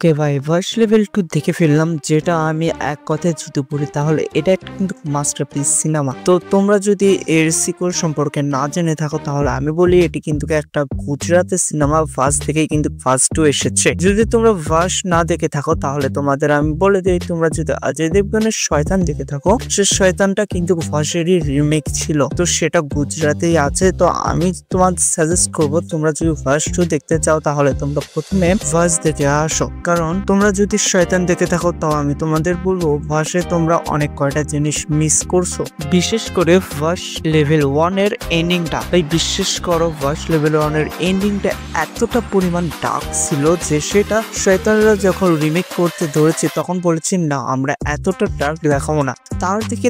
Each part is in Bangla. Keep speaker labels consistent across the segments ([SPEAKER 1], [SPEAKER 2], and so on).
[SPEAKER 1] ওকে ভাই, ভার্স লেভেল 2 দেখে ফেললাম, যেটা আমি এক কথায় যদি বলি তাহলে এটা একটা কিন্তু মাস্টারপিস সিনেমা। তো তোমরা যদি এর সিকুয়েল সম্পর্কে না জেনে থাকো তাহলে আমি বলি এটি কিন্তু একটা গুজরাটের সিনেমা। ফার্স্ট থেকেই কিন্তু ফার্স্ট 2 এসেছে। যদি তোমরা ভার্স না দেখে থাকো তাহলে তোমাদের আমি বলে দিই, তোমরা যদি অজয় দেবগনের শয়তান দেখে থাকো, সে শয়তানটা কিন্তু ভার্সেরই রিমেক ছিল, তো সেটা গুজরাটেই আছে। তো আমি তোমাদের সাজেস্ট করবো, তোমরা যদি ভার্স 2 দেখতে চাও তাহলে তোমরা প্রথমে ভার্স দেখে আসো, কারণ তোমরা যদি শয়তান দেখে থাকো তাও আমি তোমাদের বলবো ভার্সে তোমরা অনেক কয়টা জিনিস মিস করছো, বিশেষ করে ভার্স লেভেল 1 এর এন্ডিংটা। তাই বিশ্বাস করো, ভার্স লেভেল 1 এর এন্ডিংটা এতটা পরিমাণ ডার্ক ছিল যে সেটা শয়তানরা যখন রিমেক করতে ধরেছে তখন বলেছি না, আমরা এতটা ডার্ক দেখাবো না, তার দিকে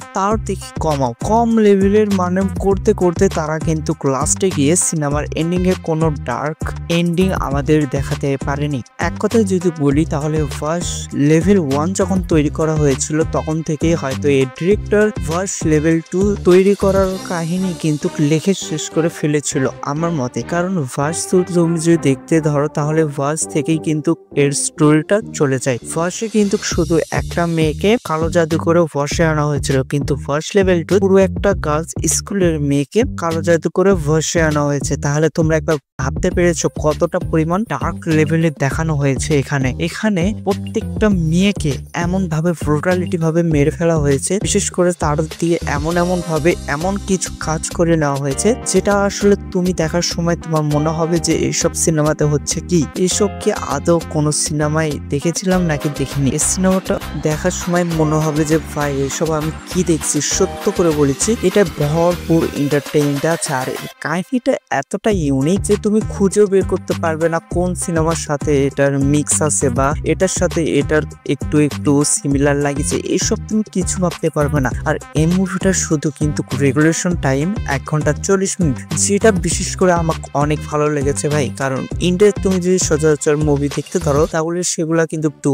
[SPEAKER 1] কমাও, কম লেভেলের মানে করতে করতে তারা কিন্তু লাস্টে গিয়ে সিনেমার এন্ডিং এ কোনো ডার্ক এন্ডিং আমাদের দেখাতে পারেনি। এক কথায় যদি বলি তাহলে ভার্স লেভেল 1 যখন তৈরি করা হয়েছিল তখন থেকে হয়তো এই ডিরেক্টর ভার্স লেভেল 2 তৈরি করার কাহিনী কিন্তু লিখে শেষ করে ফেলেছিল আমার মতে। কারণ ভার্স 2 তুমি যদি দেখতে ধরো তাহলে ভার্স থেকেই কিন্তু এর স্টোরিটা চলে যায়। ভার্সে কিন্তু শুধু একটা মেয়েকে কালো জাদু করে ভার্সে আনা হয়েছিল, কিন্তু ভার্স লেভেল 2 পুরো একটা গার্লস স্কুলের মেয়েকে কালো জাদু করে ভার্সে আনা হয়েছে। তাহলে তোমরা একবার ভাবতে পেরেছো কতটা পরিমাণ ডার্ক লেভেলে দেখানো হয়েছে। এখানে প্রত্যেকটা মেয়েকে এমন ভাবে ব্রুটালিটি ভাবে মেরে ফেলা হয়েছে, বিশেষ করে তার দিয়ে এমন ভাবে এমন কিছু কাজ করে নেওয়া হয়েছে যেটা আসলে তুমি দেখার সময় তোমার মনে হবে যে এইসব সিনেমাতে হচ্ছে কি, এইসব কি আদৌ কোনো সিনেমায় দেখেছিলাম নাকি দেখিনি। এই সিনেমাটা দেখার সময় মনে হবে যে ভাই এইসব আমি কি দেখছি। সত্য করে বলেছি, এটা ভরপুর এন্টারটেইনমেন্ট আছে, আর কাহিনীটা এতটা ইউনিক যে তুমি খুঁজেও বের করতে পারবে না কোন সিনেমার সাথে এটার মিক্স আছে বা এটার সাথে এটার একটু সিমিলার লাগিয়েছে, এইসব তুমি কিছু ভাবতে পারবে না। আর এই মুভিটা শুধু কিন্তু রেগুলেশন টাইম 1 ঘন্টা 40 মিনিট, যেটা বিশেষ করে আমাকে অনেক ভালো লেগেছে ভাই। কারণ ইন্ডিয়ায় তুমি যদি সচরাচর মুভি দেখতে ধরো তাহলে সেগুলা কিন্তু 2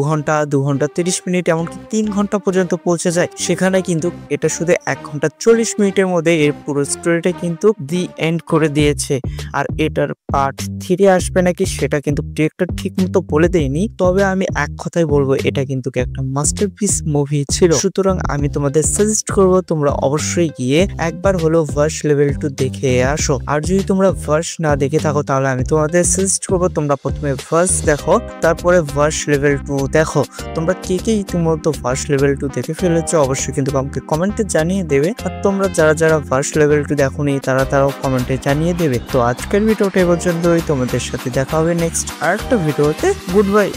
[SPEAKER 1] ঘন্টা 30 মিনিট এমনকি 3 ঘন্টা পর্যন্ত পৌঁছে যায়। সেখানে কিন্তু এটা শুধু 1 ঘন্টা 40 মিনিটের মধ্যে এর পুরো স্টোরিটা কিন্তু দি এন্ড করে দিয়েছে। আর এটার পার্ট 3 আসবে নাকি সেটা কিন্তু ডিরেক্টর ঠিক মতো বলে দেয়নি, তবে আমি এক কথাই বলবো এটা কিন্তু একটা মাস্টারপিস মুভি ছিল। সুতরাং আমি তোমাদের সাজেস্ট করব তোমরা অবশ্যই গিয়ে একবার হলো ভার্স লেভেল 2 দেখে আসো। আর যদি তোমরা ভার্স না দেখে থাকো তাহলে আমি তোমাদের সাজেস্ট করব তোমরা প্রথমে ভার্স দেখো, তারপরে ভার্স লেভেল 2 দেখো। তোমরা কে ইতিমধ্যে ভার্স লেভেল 2 দেখে ফেলেছো অবশ্যই কিন্তু আমাকে কমেন্টে জানিয়ে দেবে, আর তোমরা যারা ভার্স লেভেল 2 দেখোনি তারাও কমেন্টে জানিয়ে দেবে। তো আজকের ভিডিওটা এই পর্যন্তই, তোমাদের সাথে দেখা হবে নেক্সট আরেকটা ভিডিওতে। Good bye.